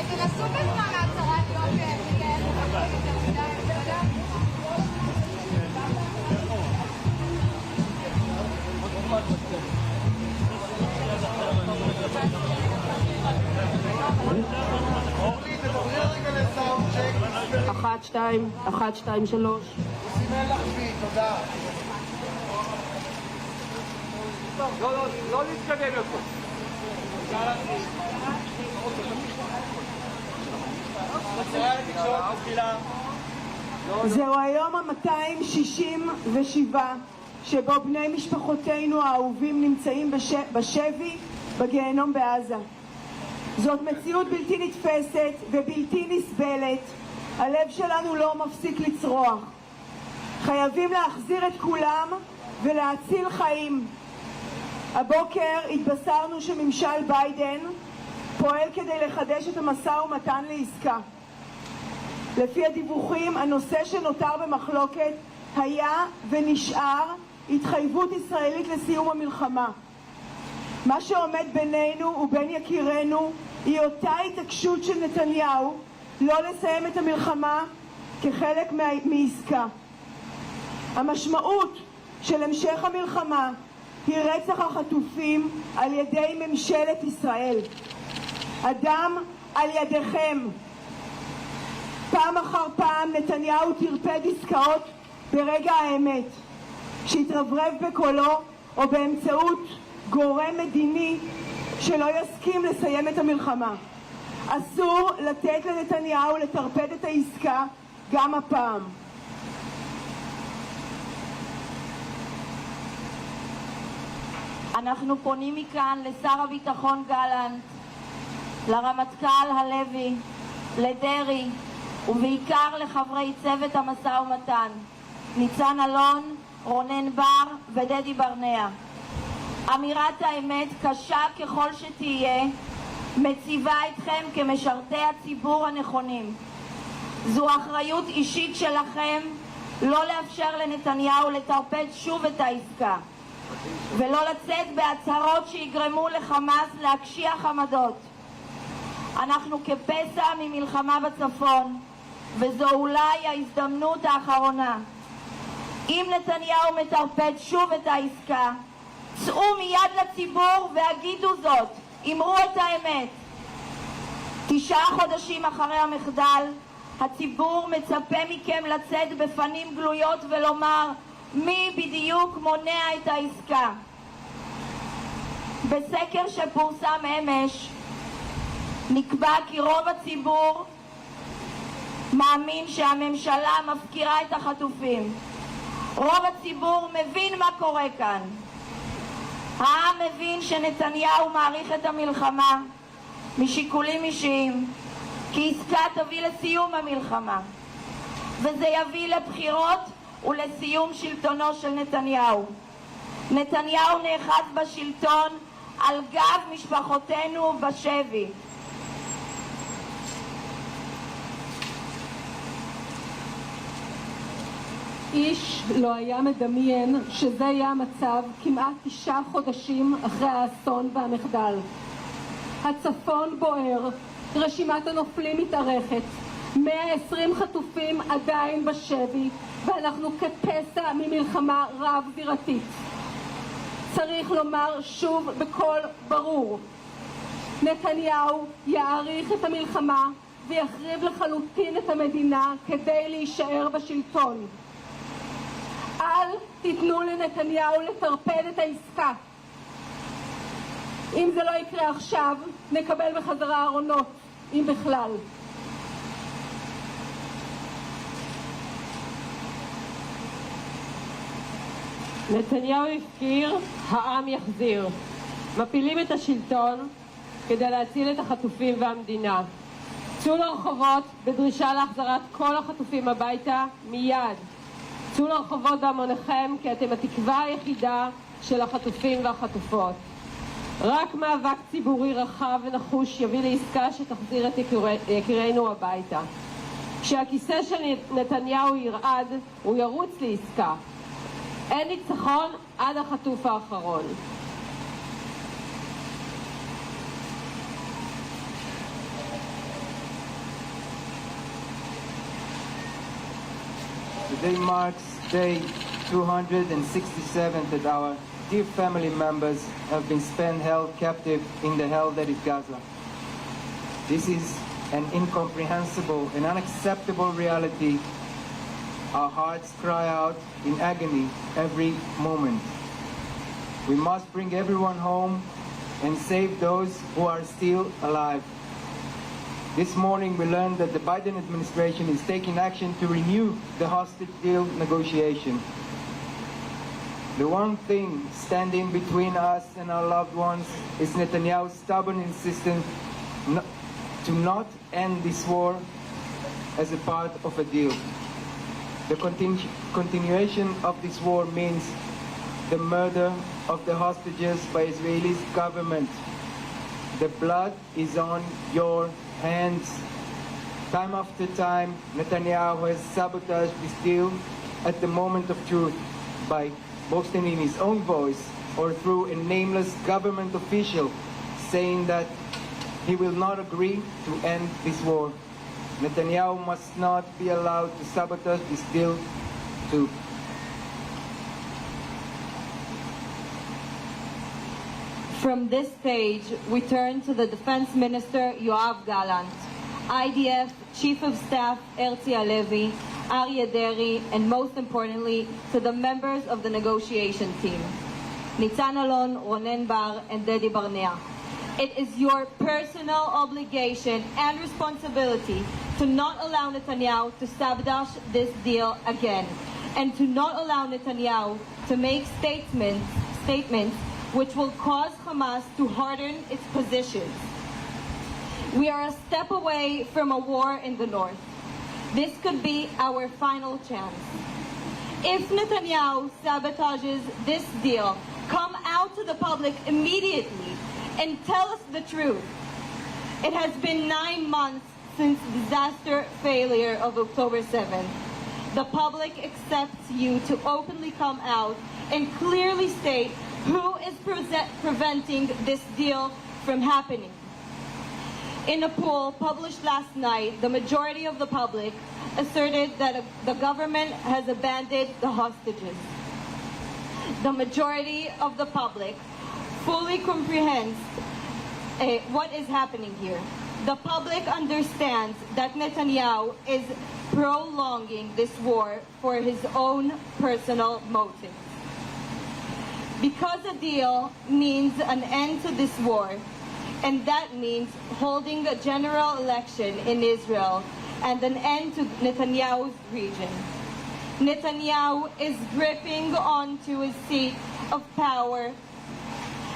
תנסו בזמן ההצהרה להיות אחת, שתיים, 3. עושים LFV, תודה. לא להתקדם יותר. זהו היום ה-267 שבו בני משפחותינו האהובים נמצאים בשבי בגיהנום בעזה. זאת מציאות בלתי נתפסת ובלתי נסבלת. הלב שלנו לא מפסיק לצרוח. חייבים להחזיר את כולם ולהציל חיים. הבוקר התבשרנו שממשל ביידן פועל כדי לחדש את המשא ומתן לעסקה. לפי הדיווחים, הנושא שנותר במחלוקת היה ונשאר התחייבות ישראלית לסיום המלחמה. מה שעומד בינינו ובין יקירנו היא אותה התעקשות של נתניהו לא לסיים את המלחמה כחלק מעסקה. המשמעות של המשך המלחמה היא רצח החטופים על ידי ממשלת ישראל. הדם על ידיכם. פעם אחר פעם נתניהו תרפד עסקאות ברגע האמת, שהתרברב בקולו או באמצעות גורם מדיני שלא יסכים לסיים את המלחמה. אסור לתת לנתניהו לטרפד את העסקה גם הפעם. אנחנו פונים מכאן לשר הביטחון גלנט, לרמטכ"ל הלוי, לדרי ובעיקר לחברי צוות המשא ומתן, ניצן אלון, רונן בר ודדי ברנע. אמירת האמת, קשה ככל שתהיה, מציבה אתכם כמשרתי הציבור הנכונים. זו אחריות אישית שלכם לא לאפשר לנתניהו לטרפד שוב את העסקה ולא לצאת בהצהרות שיגרמו לחמאס להקשיח עמדות. אנחנו כפסע ממלחמה בצפון, וזו אולי ההזדמנות האחרונה. אם נתניהו מטרפד שוב את העסקה, צאו מיד לציבור והגידו זאת, אמרו את האמת. 9 חודשים אחרי המחדל, הציבור מצפה מכם לצאת בפנים גלויות ולומר מי בדיוק מונע את העסקה. בסקר שפורסם אמש נקבע כי רוב הציבור מאמין שהממשלה מפקירה את החטופים. רוב הציבור מבין מה קורה כאן. העם מבין שנתניהו מעריך את המלחמה משיקולים אישיים, כי עסקה תביא לסיום המלחמה, וזה יביא לבחירות ולסיום שלטונו של נתניהו. נתניהו נאחז בשלטון על גב משפחותינו בשבי. איש לא היה מדמיין שזה יהיה המצב כמעט 9 חודשים אחרי האסון והמחדל. הצפון בוער, רשימת הנופלים מתארכת, 120 חטופים עדיין בשבי, ואנחנו כפסע ממלחמה רב-זירתית. צריך לומר שוב בקול ברור, נתניהו יאריך את המלחמה ויחריב לחלוטין את המדינה כדי להישאר בשלטון. אל תיתנו לנתניהו לטרפד את העסקה. אם זה לא יקרה עכשיו, נקבל בחזרה ארונות, אם בכלל. נתניהו הפקיר, העם יחזיר. מפילים את השלטון כדי להציל את החטופים והמדינה. צאו לרחובות בדרישה להחזרת כל החטופים הביתה מיד. צאו לרחובות בהמוניכם, כי אתם התקווה היחידה של החטופים והחטופות. רק מאבק ציבורי רחב ונחוש יביא לעסקה שתחזיר את יקירינו הביתה. כשהכיסא של נתניהו ירעד, הוא ירוץ לעסקה. אין ניצחון עד החטוף האחרון. Today marks day 267 that our dear family members have been held captive in the hell that is Gaza. This is an incomprehensible and unacceptable reality. Our hearts cry out in agony every moment. We must bring everyone home and save those who are still alive. This morning we learned that the Biden administration is taking action to renew the hostage deal negotiation. The one thing standing between us and our loved ones is Netanyahu's stubborn insistence to not end this war as a part of a deal. The continuation of this war means the murder of the hostages by Israeli government. The blood is on your hands. Time after time, Netanyahu has sabotaged this deal at the moment of truth by boasting in his own voice or through a nameless government official saying that he will not agree to end this war. Netanyahu must not be allowed to sabotage this deal too. From this stage, we turn to the Defense Minister Yoav Gallant, IDF Chief of Staff TEL AVIV, Aryeh Deri, and most importantly, to the members of the negotiation team, Nitzan Alon, Ronen Bar, and DD Barnea. It is your personal obligation and responsibility to not allow Netanyahu to sabotage this deal again, and to not allow Netanyahu to make statements which will cause Hamas to harden its positions. We are a step away from a war in the north. This could be our final chance. If Netanyahu sabotages this deal, come out to the public immediately and tell us the truth. It has been 9 months since the disaster failure of October 7th. The public accepts you to openly come out and clearly state who is preventing this deal from happening. In a poll published last night, the majority of the public asserted that the government has abandoned the hostages. The majority of the public fully comprehends what is happening here. The public understands that Netanyahu is prolonging this war for his own personal motives. Because a deal means an end to this war, and that means holding a general election in Israel and an end to Netanyahu's region. Netanyahu is gripping onto his seat of power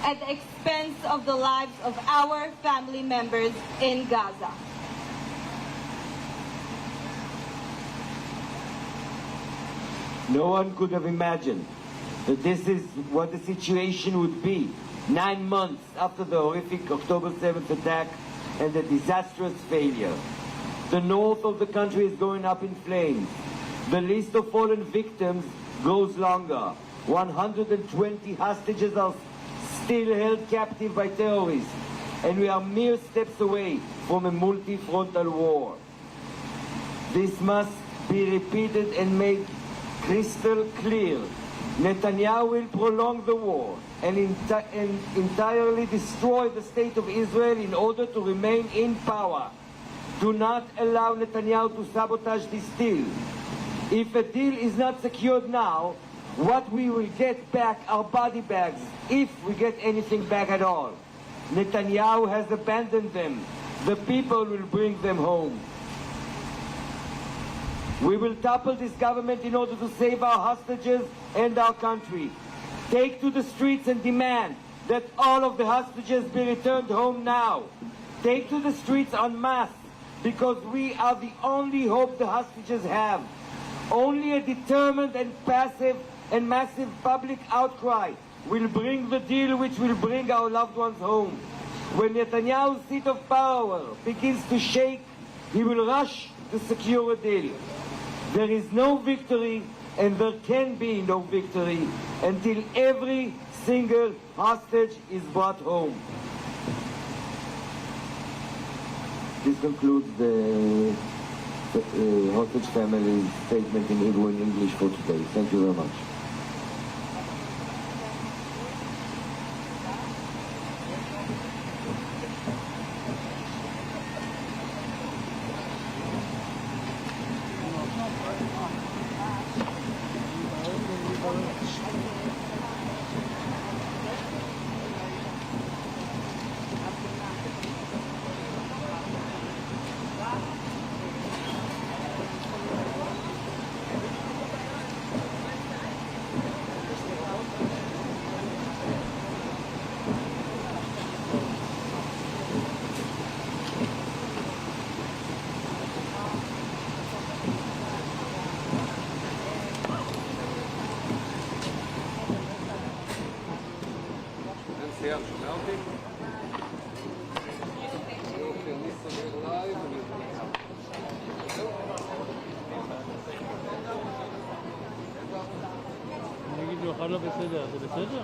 at the expense of the lives of our family members in Gaza. No one could have imagined that this is what the situation would be 9 months after the horrific October 7th attack and the disastrous failure. The north of the country is going up in flames. The list of fallen victims grows longer. 120 hostages are still held captive by terrorists, and we are mere steps away from a multi-frontal war. This must be repeated and made crystal clear. Netanyahu will prolong the war and entirely destroy the state of Israel in order to remain in power. Do not allow Netanyahu to sabotage this deal. If a deal is not secured now, what we will get back are body bags, if we get anything back at all. Netanyahu has abandoned them. The people will bring them home. We will topple this government in order to save our hostages and our country. Take to the streets and demand that all of the hostages be returned home now. Take to the streets en masse, because we are the only hope the hostages have. Only a determined and passive and massive public outcry will bring the deal which will bring our loved ones home. When Netanyahu's seat of power begins to shake, he will rush to secure a deal. There is no victory, and there can be no victory until every single hostage is brought home. This concludes the hostage family statement in Hebrew and English for today. Thank you very much. שומע אותי? יופי, אני סוגר לייב. אני אגיד לו, אחד לא בסדר, זה בסדר?